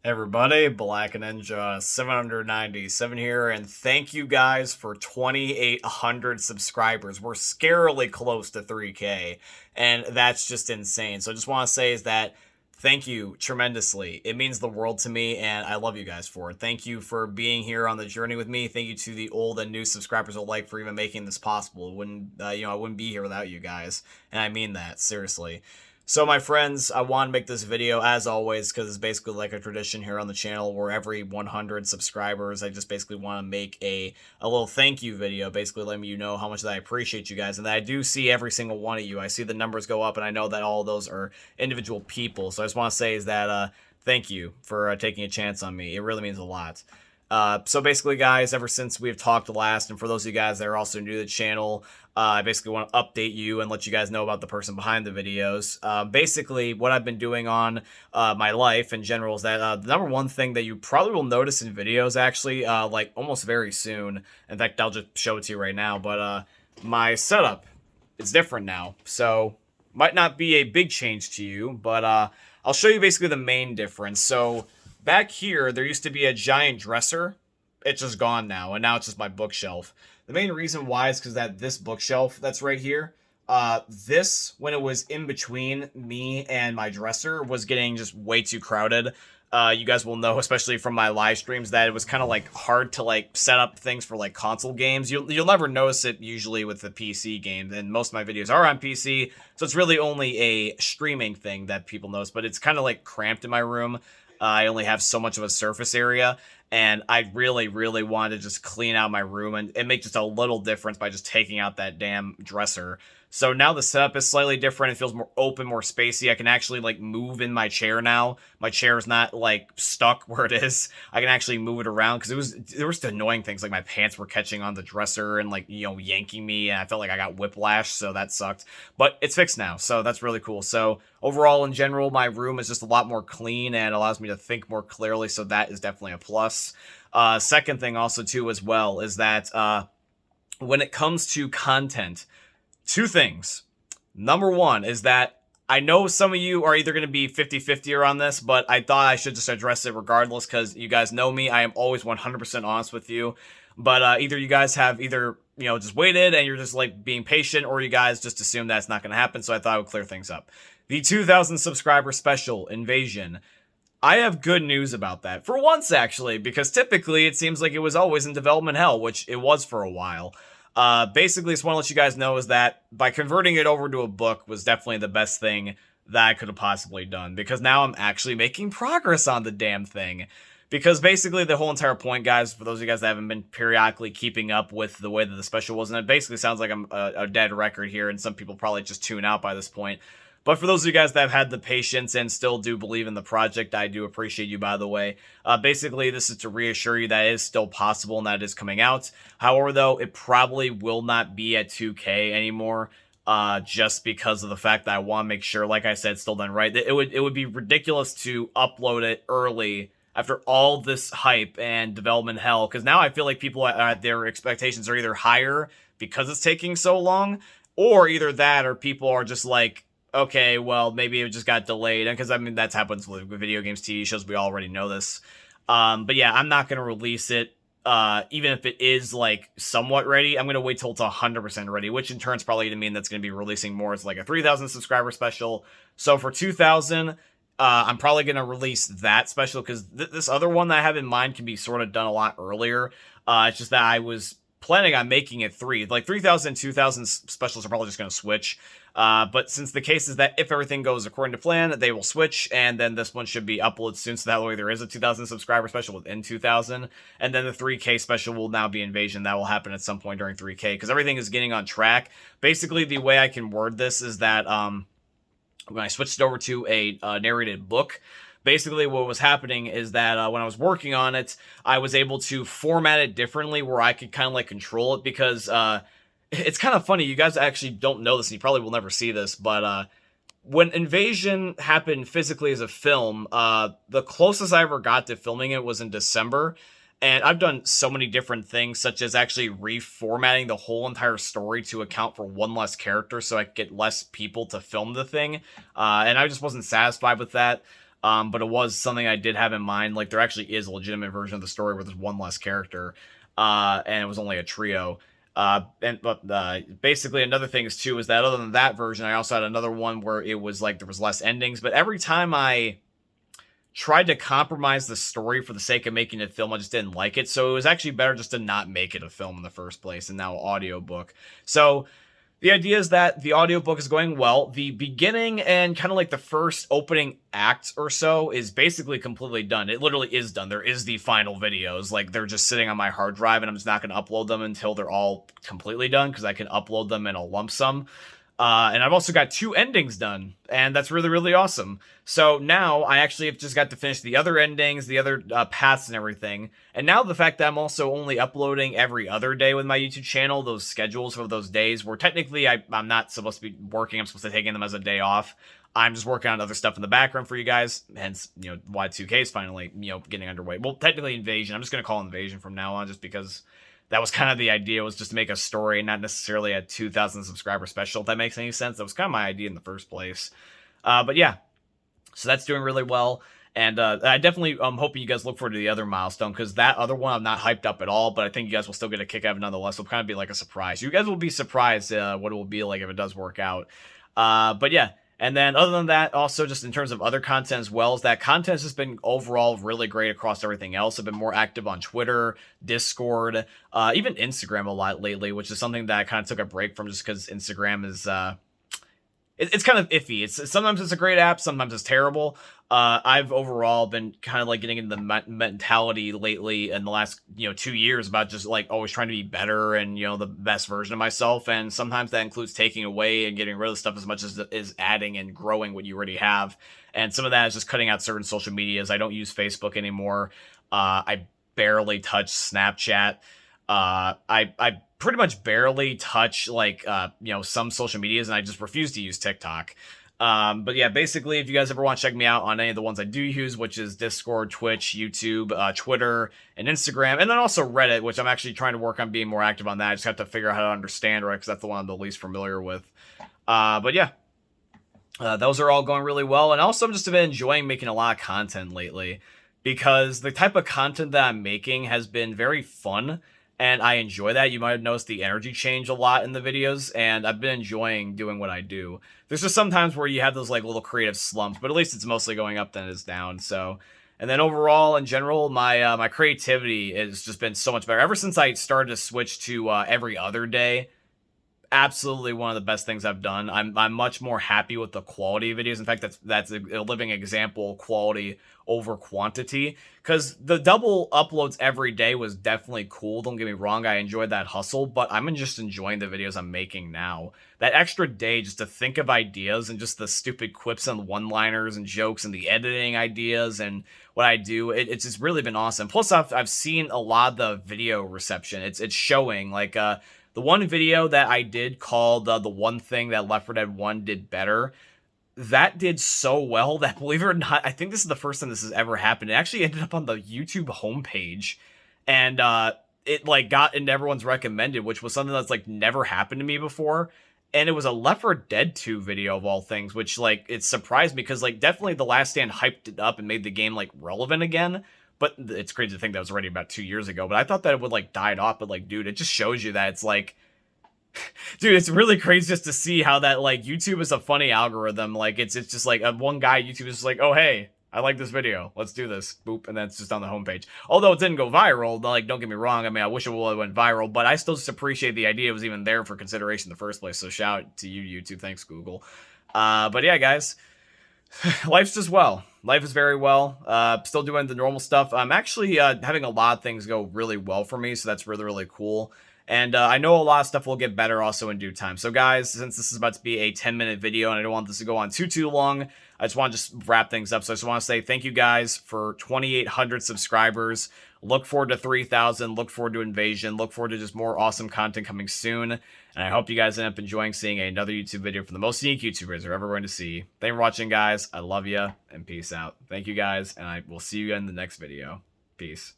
Everybody, Black Ninja 797 here, and thank you guys for 2,800 subscribers. We're scarily close to 3K, and that's just insane. So I just want to say is that thank you tremendously. It means the world to me, and I love you guys for it. Thank you for being here on the journey with me. Thank you to the old and new subscribers alike for even making this possible. It wouldn't, I wouldn't be here without you guys, and I mean that seriously. So my friends, I want to make this video as always because it's basically like a tradition here on the channel where every 100 subscribers I just basically want to make a little thank you video, basically letting you know how much that I appreciate you guys and that I do see every single one of you. I see the numbers go up and I know that all of those are individual people. So I just want to say is that thank you for taking a chance on me. It really means a lot. So basically, guys, ever since we've talked last, and for those of you guys that are also new to the channel, I basically want to update you and let you guys know about the person behind the videos. Basically, what I've been doing on my life in general is that the number one thing that you probably will notice in videos, actually, like almost very soon. In fact, I'll just show it to you right now. But my setup is different now, so might not be a big change to you, but I'll show you basically the main difference. So back here, there used to be a giant dresser. It's just gone now, and now it's just my bookshelf. The main reason why is because that this bookshelf that's right here, this, when it was in between me and my dresser, was getting just way too crowded. You guys will know, especially from my live streams, that it was kind of like hard to like set up things for like console games. You'll never notice it usually with the PC games, and most of my videos are on PC, so it's really only a streaming thing that people notice. But it's kind of like cramped in my room. I only have so much of a surface area, and I really, really wanted to just clean out my room and make just a little difference by just taking out that damn dresser. So now the setup is slightly different. It feels more open, more spacey. I can actually, like, move in my chair now. My chair is not, like, stuck where it is. I can actually move it around, because there was annoying things, like my pants were catching on the dresser and, like, yanking me, and I felt like I got whiplash, so that sucked. But it's fixed now, so that's really cool. So overall, in general, my room is just a lot more clean and allows me to think more clearly, so that is definitely a plus. Second thing also, too, as well, is that when it comes to content, two things. Number one is that I know some of you are either going to be 50-50 on this, but I thought I should just address it regardless because you guys know me. I am always 100% honest with you. But either you guys have just waited and you're just like being patient, or you guys just assume that's not going to happen. So I thought I would clear things up. The 2,000 subscriber special, Invasion. I have good news about that. For once, actually, because typically it seems like it was always in development hell, which it was for a while. Basically, just want to let you guys know is that by converting it over to a book was definitely the best thing that I could have possibly done, because now I'm actually making progress on the damn thing. Because basically the whole entire point, guys, for those of you guys that haven't been periodically keeping up with the way that the special was, and it basically sounds like I'm a dead record here, and some people probably just tune out by this point. But for those of you guys that have had the patience and still do believe in the project, I do appreciate you, by the way. Basically, this is to reassure you that it is still possible and that it is coming out. However, though, it probably will not be at 2K anymore, just because of the fact that I want to make sure, like I said, it's still done right. It would be ridiculous to upload it early after all this hype and development hell, because now I feel like people, their expectations are either higher because it's taking so long, or either that, or people are just like, okay, well, maybe it just got delayed. Because, I mean, that's happens with video games, TV shows. We already know this. But yeah, I'm not going to release it. Even if it is, like, somewhat ready, I'm going to wait till it's 100% ready, which in turn is probably going to mean that's going to be releasing more as, like, a 3,000 subscriber special. So for 2,000, I'm probably going to release that special, because this other one that I have in mind can be sort of done a lot earlier. It's just that I was planning on making it 3. Like, 3,000, 2,000 specials are probably just going to switch. But since the case is that if everything goes according to plan, they will switch, and then this one should be uploaded soon, so that way there is a 2,000 subscriber special within 2,000, and then the 3K special will now be Invasion. That will happen at some point during 3K, because everything is getting on track. Basically, the way I can word this is that when I switched over to a narrated book, basically what was happening is that when I was working on it, I was able to format it differently where I could kind of like control it, because it's kind of funny. You guys actually don't know this, and you probably will never see this, but when Invasion happened physically as a film, the closest I ever got to filming it was in December, and I've done so many different things, such as actually reformatting the whole entire story to account for one less character so I could get less people to film the thing, and I just wasn't satisfied with that. but it was something I did have in mind. Like, there actually is a legitimate version of the story where there's one less character, and it was only a trio. Basically, another thing is too is that other than that version, I also had another one where it was like there was less endings. But every time I tried to compromise the story for the sake of making it a film, I just didn't like it. So it was actually better just to not make it a film in the first place, and now audiobook. So the idea is that the audiobook is going well. The beginning and kind of like the first opening act or so is basically completely done. It literally is done. There is the final videos. Like, they're just sitting on my hard drive, and I'm just not going to upload them until they're all completely done, because I can upload them in a lump sum. And I've also got 2 endings done, and that's really, really awesome. So now I actually have just got to finish the other endings, the other paths and everything. And now the fact that I'm also only uploading every other day with my YouTube channel, those schedules for those days where technically I'm not supposed to be working, I'm supposed to take them as a day off. I'm just working on other stuff in the background for you guys, hence, Y2K is finally, getting underway. Well, technically Invasion. I'm just going to call it Invasion from now on, just because that was kind of the idea, was just to make a story, not necessarily a 2,000 subscriber special, if that makes any sense. That was kind of my idea in the first place. But yeah, so that's doing really well. And I definitely hoping you guys look forward to the other milestone, because that other one I'm not hyped up at all, but I think you guys will still get a kick out of it nonetheless. It'll kind of be like a surprise. You guys will be surprised what it will be like if it does work out. But yeah. And then other than that, also just in terms of other content as well, is that content has just been overall really great across everything else. I've been more active on Twitter, Discord, even Instagram a lot lately, which is something that I kind of took a break from just because Instagram is... It's kind of iffy. Sometimes it's a great app, sometimes it's terrible. I've overall been kind of like getting into the mentality lately in the last 2 years about just like always trying to be better and the best version of myself. And sometimes that includes taking away and getting rid of stuff as much as is adding and growing what you already have. And some of that is just cutting out certain social medias. I don't use Facebook anymore. I barely touch Snapchat. I pretty much barely touch like some social medias, and I just refuse to use TikTok. But yeah, basically, if you guys ever want to check me out on any of the ones I do use, which is Discord, Twitch, YouTube, Twitter, and Instagram, and then also Reddit, which I'm actually trying to work on being more active on that. I just have to figure out how to understand, right? Because that's the one I'm the least familiar with. But yeah, those are all going really well. And also, I'm just been enjoying making a lot of content lately, because the type of content that I'm making has been very fun. And I enjoy that. You might have noticed the energy change a lot in the videos, and I've been enjoying doing what I do. There's just sometimes where you have those like little creative slumps, but at least it's mostly going up than it is down. So, and then overall, in general, my my creativity has just been so much better ever since I started to switch to every other day. Absolutely one of the best things I've done. I'm much more happy with the quality of videos. In fact, that's a living example, quality over quantity, because the double uploads every day was definitely cool. Don't get me wrong, I enjoyed that hustle, but I'm just enjoying the videos I'm making now. That extra day just to think of ideas and just the stupid quips and one-liners and jokes and the editing ideas and what I do, it's just really been awesome. Plus, I've seen a lot of the video reception. It's showing, like the one video that I did called the one thing that Left 4 Dead 1 did better, that did so well that, believe it or not, I think this is the first time this has ever happened. It actually ended up on the YouTube homepage, and it like got into everyone's recommended, which was something that's like never happened to me before. And it was a Left 4 Dead 2 video of all things, which like it surprised me, because like definitely The Last Stand hyped it up and made the game like relevant again. But it's crazy to think that was already about 2 years ago. But I thought that it would like die off. But like, dude, it just shows you that it's like, dude, it's really crazy just to see how that like YouTube is a funny algorithm. Like it's just like one guy YouTube is just like, oh hey, I like this video, let's do this, boop, and then it's just on the homepage. Although it didn't go viral, like don't get me wrong. I mean, I wish it would have went viral, but I still just appreciate the idea it was even there for consideration in the first place. So shout out to you, YouTube. Thanks, Google. But yeah, guys. Life's just well. Life is very well. Still doing the normal stuff. I'm actually having a lot of things go really well for me, so that's really, really cool. And I know a lot of stuff will get better also in due time. So guys, since this is about to be a 10-minute video and I don't want this to go on too long, I just want to just wrap things up. So I just want to say thank you guys for 2,800 subscribers. Look forward to 3,000. Look forward to Invasion. Look forward to just more awesome content coming soon. And I hope you guys end up enjoying seeing another YouTube video from the most unique YouTubers you're ever going to see. Thank you for watching, guys. I love you, and peace out. Thank you, guys, and I will see you in the next video. Peace.